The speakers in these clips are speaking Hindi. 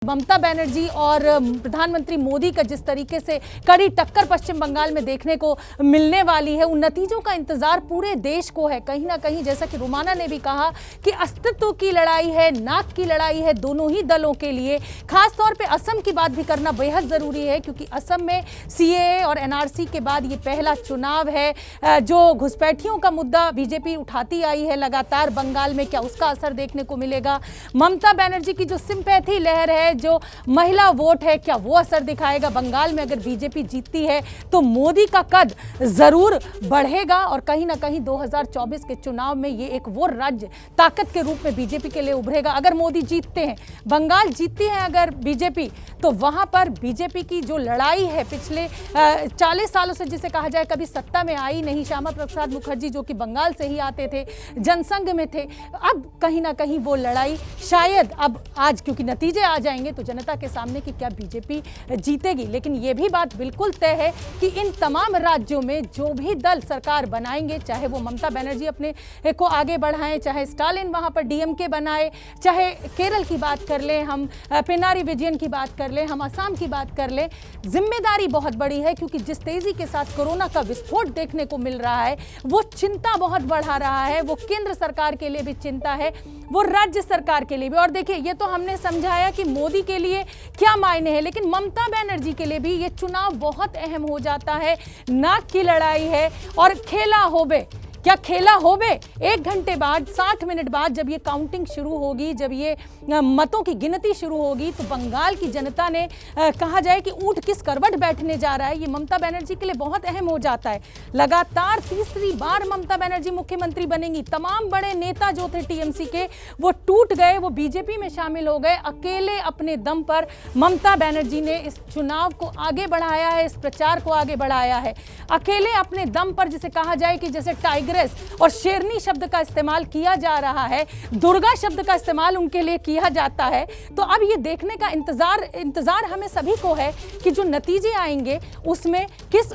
ममता बनर्जी और प्रधानमंत्री मोदी का जिस तरीके से कड़ी टक्कर पश्चिम बंगाल में देखने को मिलने वाली है, उन नतीजों का इंतजार पूरे देश को है। कहीं ना कहीं जैसा कि रोमाना ने भी कहा कि अस्तित्व की लड़ाई है, नाक की लड़ाई है दोनों ही दलों के लिए। खास तौर पे असम की बात भी करना बेहद ज़रूरी है, क्योंकि असम में सीएए और एनआरसी के बाद ये पहला चुनाव है। जो घुसपैठियों का मुद्दा बीजेपी उठाती आई है लगातार बंगाल में, क्या उसका असर देखने को मिलेगा? ममता बनर्जी की जो सिंपैथी लहर है, जो महिला वोट है, क्या वो असर दिखाएगा? बंगाल में अगर बीजेपी जीतती है तो मोदी का कद जरूर बढ़ेगा और कहीं ना कहीं 2024 के चुनाव में ये एक वो राज्य ताकत के रूप में बीजेपी के लिए उभरेगा। अगर मोदी जीतते हैं, बंगाल जीतती है अगर बीजेपी, तो वहां पर बीजेपी की जो लड़ाई है पिछले 40 सालों से, जिसे कहा जाए कभी सत्ता में आई नहीं, श्यामा प्रसाद मुखर्जी जो कि बंगाल से ही आते थे, जनसंघ में थे, अब कहीं ना कहीं वो लड़ाई शायद अब आज, क्योंकि नतीजे आ जाएंगे तो जनता के सामने कि क्या बीजेपी जीतेगी। लेकिन ये भी बात बिल्कुल तय है कि इन तमाम राज्यों में जो भी दल सरकार बनाएंगे, चाहे वो ममता बनर्जी अपने को आगे बढ़ाएं, चाहे स्टालिन वहां पर डीएमके बनाए, चाहे केरल की बात कर लें, हम पिनारी विजयन की बात कर लें, हम असम की बात कर लें, जिम्मेदारी बहुत बड़ी है। क्योंकि जिस तेजी के साथ कोरोना का विस्फोट देखने को मिल रहा है, वो चिंता बहुत बढ़ा रहा है। वो केंद्र सरकार के लिए भी चिंता है, वो राज्य सरकार के लिए भी। और देखिए, ये तो हमने समझाया कि मोदी के लिए क्या मायने हैं, लेकिन ममता बनर्जी के लिए भी ये चुनाव बहुत अहम हो जाता है। नाक की लड़ाई है और खेला होबे, क्या खेला होबे? 1 घंटे बाद, 60 मिनट बाद जब ये काउंटिंग शुरू होगी, जब ये मतों की गिनती शुरू होगी, तो बंगाल की जनता ने कहा जाए कि ऊंट किस करवट बैठने जा रहा है, ये ममता बनर्जी के लिए बहुत अहम हो जाता है। लगातार तीसरी बार ममता बनर्जी मुख्यमंत्री बनेंगी। तमाम बड़े नेता जो थे टीएमसी के, वो टूट गए, वो बीजेपी में शामिल हो गए। अकेले अपने दम पर ममता बनर्जी ने इस चुनाव को आगे बढ़ाया है, इस प्रचार को आगे बढ़ाया है। अकेले अपने दम पर, जिसे कहा जाए कि जैसे टाइगर और शेरनी शब्द का इस्तेमाल किया जा रहा है, दुर्गा शब्द का इस्तेमाल उनके लिए किया जाता है। तो अब ये देखने का इंतजार हमें सभी को है कि जो नतीजे आएंगे उसमें किस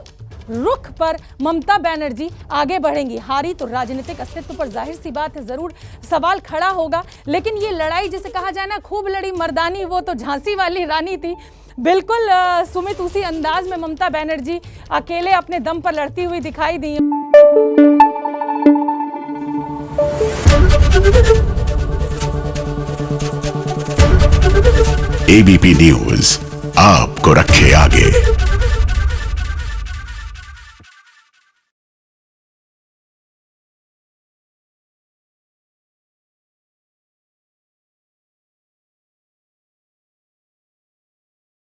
रुख पर ममता बनर्जी आगे बढ़ेंगी। हारी तो राजनीतिक अस्तित्व पर जाहिर सी बात है जरूर सवाल खड़ा होगा, लेकिन ये लड़ाई जिसे कहा जाए ना, खूब लड़ी मर्दानी, वो तो झांसी वाली रानी थी। बिल्कुल सुमित, उसी अंदाज में ममता बनर्जी अकेले अपने दम पर लड़ती हुई दिखाई दी। एबीपी न्यूज आपको रखे आगे।